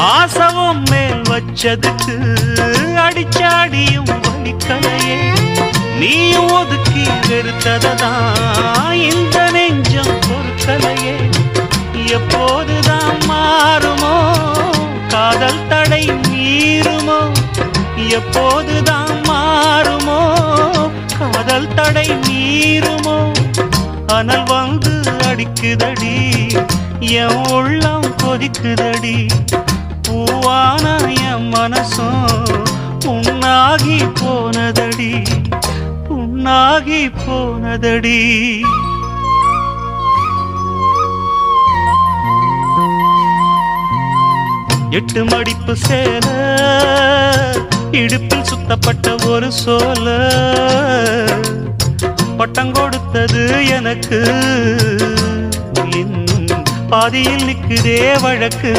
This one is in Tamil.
ஆசவம் மேல் வச்சதுக்கு அடிச்சாடியும் வலிக்கலையே. நீயும் ஒதுக்கி வெறுத்ததான் இந்த நெஞ்சம் பொறுக்கலையே. எப்போதுதான் மாறுமோ காதல் தடை மீறுமோ? எப்போதுதான் மாறுமோ காதல் தடை மீறுமோ? அனல் வந்து அடிக்குதடி, என் உள்ளம் கொதிக்குதடி. பூவான என் மனசும் புண்ணாகி போனதடி, புண்ணாகி போனதடி. எட்டு மடிப்பு சேல இடுப்பில் சுத்தப்பட்ட ஒரு சோல பட்டம் கொடுத்தது எனக்கு. இன்னும் பாதியில் நிற்குதே வழக்கு.